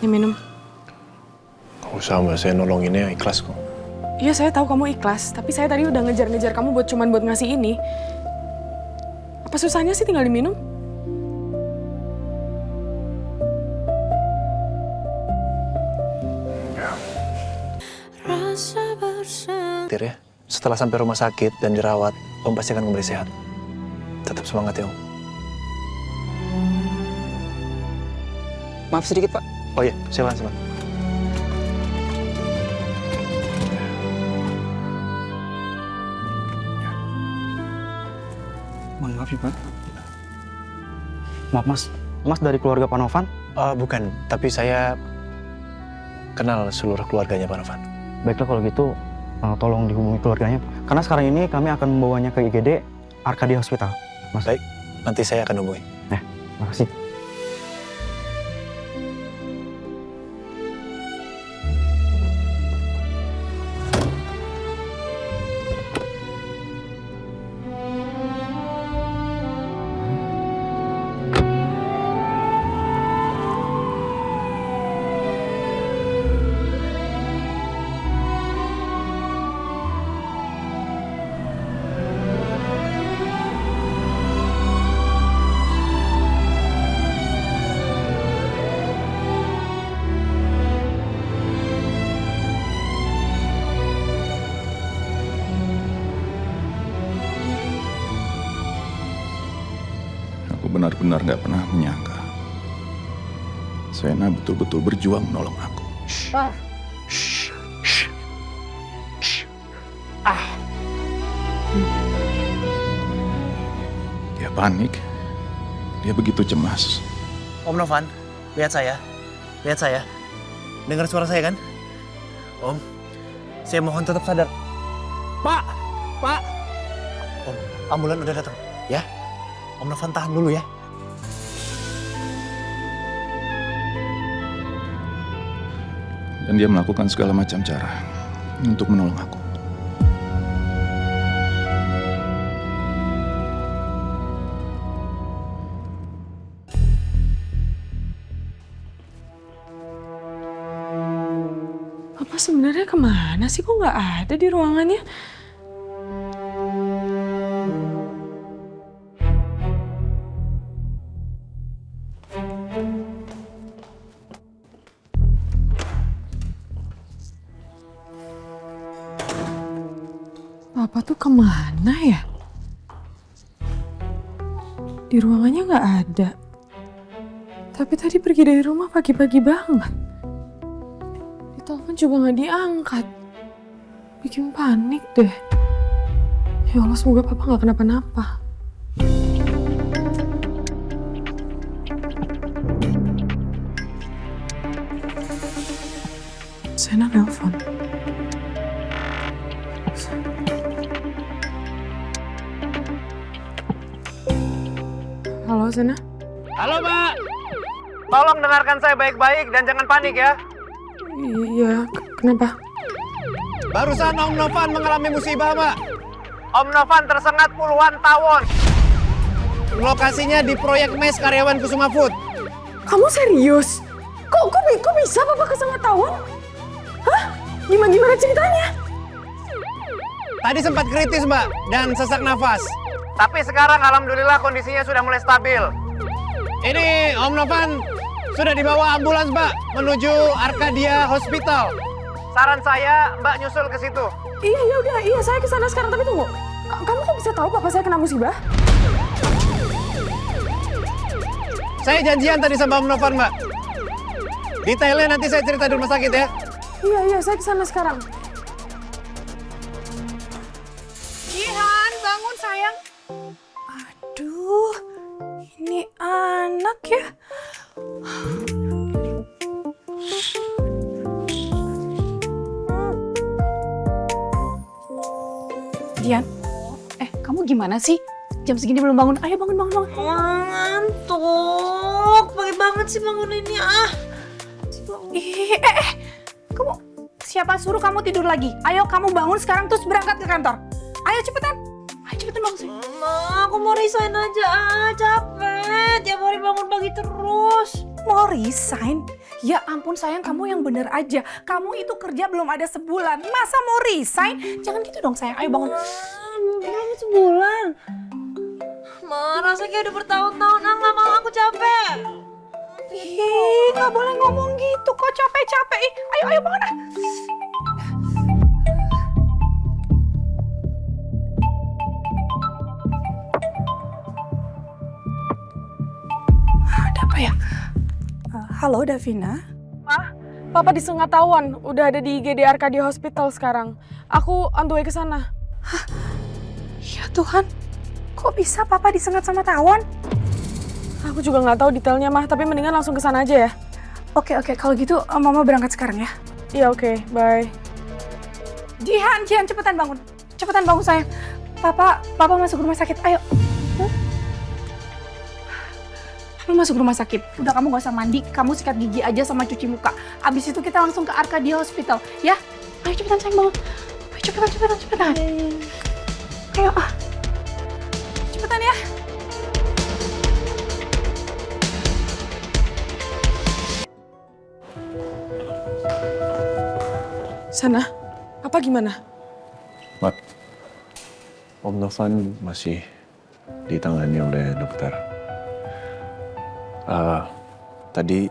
Ini minum. Gak usah Mbak, saya nolonginnya ikhlas kok. Iya saya tahu kamu ikhlas, tapi saya tadi udah ngejar-ngejar kamu cuman buat ngasih ini. Apa susahnya sih tinggal diminum? Ya. Setelah sampai rumah sakit dan dirawat, Om pasti akan kembali sehat. Tetap semangat ya Om. Maaf sedikit, Pak. Oh iya, silakan. Mohon maaf ya, Pak. Maaf, Mas. Mas dari keluarga Pak Novan? Bukan, tapi saya kenal seluruh keluarganya Pak Novan. Baiklah kalau gitu, tolong dihubungi keluarganya. Karena sekarang ini kami akan membawanya ke IGD Arkadia Hospital. Mas. Baik, nanti saya akan hubungi. Makasih. Aku benar-benar gak pernah menyangka Sena betul-betul berjuang menolong aku. Dia panik. Dia begitu cemas. Om Novan, lihat saya. Lihat saya. Dengar suara saya kan? Om, saya mohon tetap sadar. Pak! Pak! Om, ambulan udah datang. Ya? Om Novan tahan dulu ya. Dan dia melakukan segala macam cara untuk menolong aku. Papa sebenarnya kemana sih? Kok nggak ada di ruangannya? Papa tuh kemana ya? Di ruangannya nggak ada. Tapi tadi pergi dari rumah pagi-pagi banget. Telepon juga nggak diangkat. Bikin panik deh. Ya Allah, semoga Papa nggak kenapa-napa. Sena nelfon. Halo, Sena. Halo, Mbak. Tolong dengarkan saya baik-baik dan jangan panik ya. Iya, kenapa? Barusan Om Novan mengalami musibah, Mbak. Om Novan tersengat puluhan tawon. Lokasinya di proyek mes karyawan Kusuma Food. Kamu serius? Kok bisa Papa kesengat tawon? Hah? Gimana ceritanya? Tadi sempat kritis, Mbak, dan sesak nafas. Tapi sekarang alhamdulillah kondisinya sudah mulai stabil. Ini Om Novan sudah dibawa ambulans, Mbak, menuju Arkadia Hospital. Saran saya, Mbak nyusul ke situ. Iya, saya kesana sekarang. Tapi tunggu, kamu kok bisa tahu Papa saya kena musibah? Saya janjian tadi sama Om Novan, Mbak. Detailnya nanti saya cerita di rumah sakit ya. Iya, saya kesana sekarang. Jihan, bangun sayang. Aduh, ini anak ya. Jihan, kamu gimana sih? Jam segini belum bangun. Ayo bangun. Ngantuk. Pagi banget sih banguninnya. Kamu siapa suruh kamu tidur lagi? Ayo kamu bangun sekarang terus berangkat ke kantor. Ayo cepetan bangun sih. Mama, aku mau resign aja. Capek. Tiap hari bangun pagi terus. Mau resign? Ya ampun sayang, kamu yang bener aja. Kamu itu kerja belum ada sebulan. Masa mau resign? Jangan gitu dong sayang, ayo bangun. Belum sebulan. Ma, rasanya kayak udah bertahun-tahun. Nggak mau, aku capek. Ih, gak boleh ngomong gitu kok, capek-capek. Ih, ayo bangun ah. Ada apa ya? Halo Davina. Papa di Sengatawan, udah ada di IGD Arkadia Hospital sekarang. Aku on the way ke sana. Ya Tuhan, kok bisa Papa disengat sama tawon? Aku juga nggak tahu detailnya, Mah, tapi mendingan langsung ke sana aja ya. Oke, kalau gitu Mama berangkat sekarang ya. Iya, oke, bye. Jihan, cepetan bangun. Cepetan bangun sayang. Papa masuk rumah sakit, ayo. Lu masuk rumah sakit, udah kamu gak usah mandi, kamu sikat gigi aja sama cuci muka. Abis itu kita langsung ke Arkadia Hospital, ya? Ayo cepetan sayang bangun. Ayo cepetan. Ayo cepetan ya. Sana, apa gimana? Mat, Om Novan masih ditangani oleh dokter. Tadi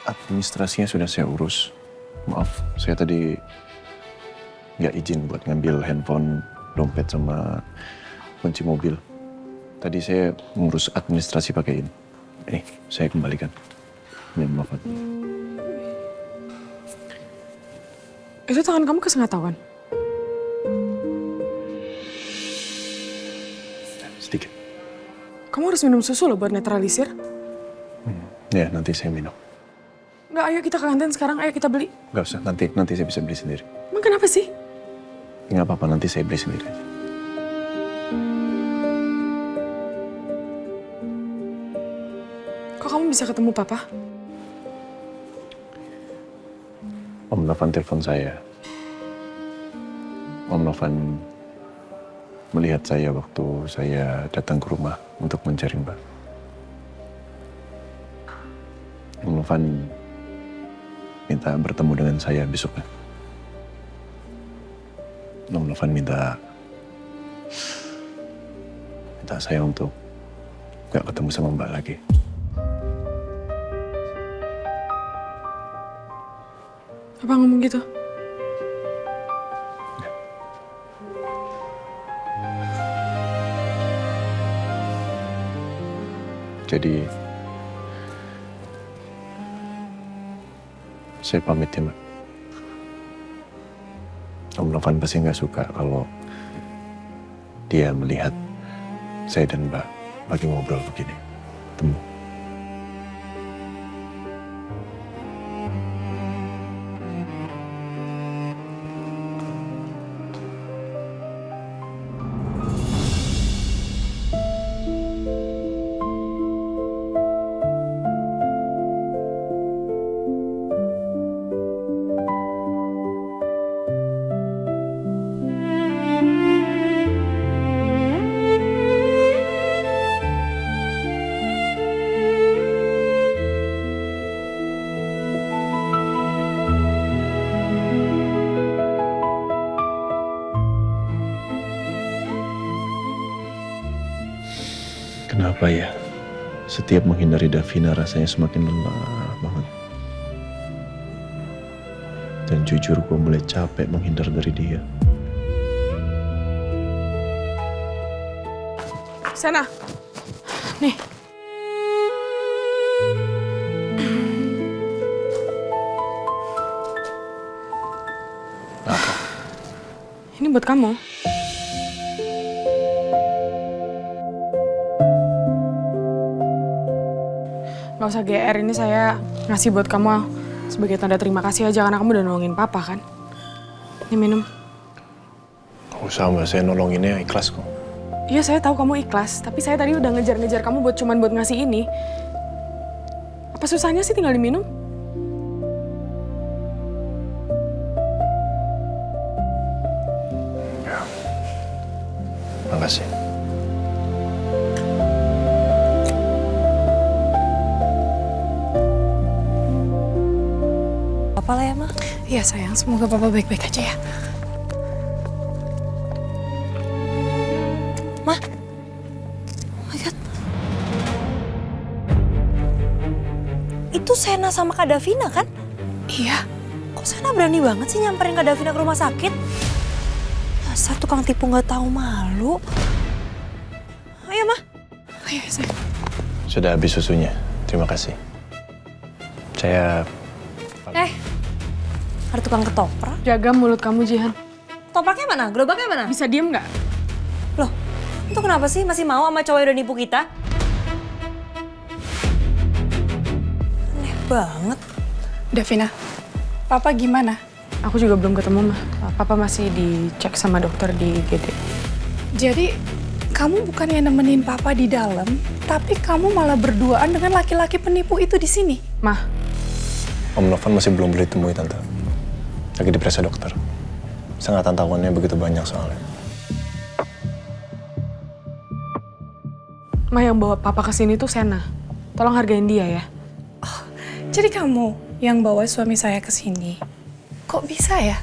administrasinya sudah saya urus. Maaf, saya tadi nggak izin buat ngambil handphone, dompet sama kunci mobil. Tadi saya ngurus administrasi pakai ini. Ini saya kembalikan. Ini maaf. Itu tangan kamu kesengatawan? Sedikit. Kamu harus minum susu loh buat netralisir. Ya, nanti saya minum. Nggak, ayo kita ke kantin sekarang, ayo kita beli. Nggak usah, nanti saya bisa beli sendiri. Emang kenapa sih? Nggak apa-apa, nanti saya beli sendiri aja. Kok kamu bisa ketemu Papa? Om Novan telepon saya. Om Novan melihat saya waktu saya datang ke rumah untuk mencari Mbak. Om Novan minta bertemu dengan saya besoknya. Om Novan minta saya untuk gak ketemu sama Mbak lagi. Apa ngomong gitu? Jadi saya pamit ya, Mbak. Om Novan pasti nggak suka kalau dia melihat saya dan Mbak lagi ngobrol begini. Temu. Kenapa ya? Setiap menghindari Davina rasanya semakin lelah banget. Dan jujur gue mulai capek menghindar dari dia. Sana. Nih. Apa? Ini buat kamu. Gak usah GR, ini saya ngasih buat kamu sebagai tanda terima kasih aja karena kamu udah nolongin Papa kan. Ini minum. Gak usah, Mbak. Saya nolonginnya ikhlas kok. Iya, saya tahu kamu ikhlas, tapi saya tadi udah ngejar-ngejar kamu cuman buat ngasih ini. Apa susahnya sih tinggal diminum? Ya. Makasih. apa-apa lah ya, Ma. Iya sayang, semoga papa baik-baik aja ya. Ma. Oh my God. Itu Sena sama Kak Davina kan? Iya. Kok Sena berani banget sih nyamperin Kak Davina ke rumah sakit? Dasar tukang tipu nggak tahu malu. Ayo, Ma. Ayo sayang. Sudah habis susunya. Terima kasih. Saya Ada tukang ketoprak. Jaga mulut kamu, Jihan. Topraknya mana? Gerobaknya mana? Bisa diem nggak? Loh, itu kenapa sih masih mau sama cowok yang udah nipu kita? Aneh banget. Davina, papa gimana? Aku juga belum ketemu, mah. Papa masih dicek sama dokter di IGD. Jadi, kamu bukannya nemenin papa di dalam, tapi kamu malah berduaan dengan laki-laki penipu itu di sini. Mah, Om Novan masih belum boleh ditemui, Tante. Lagi diperiksa dokter. Sengatan tahuannya begitu banyak soalnya. Mah yang bawa papa ke sini tuh Sena. Tolong hargain dia ya. Jadi kamu yang bawa suami saya ke sini. Kok bisa ya?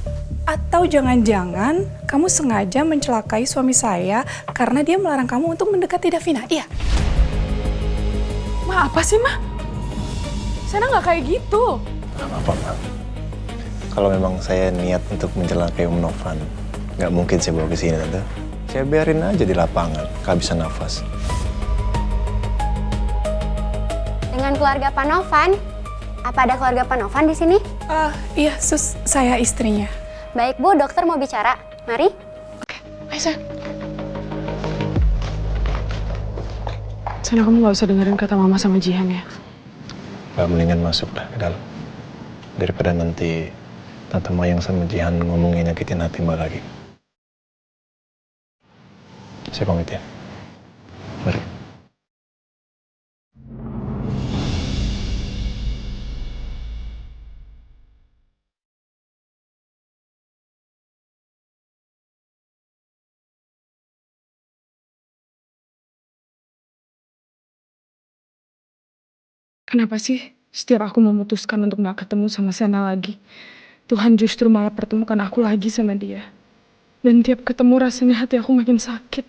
Atau jangan-jangan kamu sengaja mencelakai suami saya karena dia melarang kamu untuk mendekati Davina? Iya. Mah apa sih, Mah? Sena nggak kayak gitu. Gak apa-apa, Ma. Kalau memang saya niat untuk mencelakai Om Novan, nggak mungkin saya bawa ke sini, Tante. Saya biarin aja di lapangan, kehabisan nafas. Dengan keluarga Pak Novan. Apa ada keluarga Pak Novan di sini? Iya, Sus, saya istrinya. Baik Bu, dokter mau bicara. Mari. Ayo, sayang. Sena, kamu nggak usah dengerin kata mama sama Jihan ya. Mbak mendingan masuk dah ke dalam. Daripada nanti Tante Mayang sama Jihan ngomongin nyakitin hati Mbak lagi. Saya pamit ya. Mari. Kenapa sih setiap aku memutuskan untuk gak ketemu sama Sena lagi, Tuhan justru malah pertemukan aku lagi sama dia. Dan tiap ketemu rasanya hati aku makin sakit.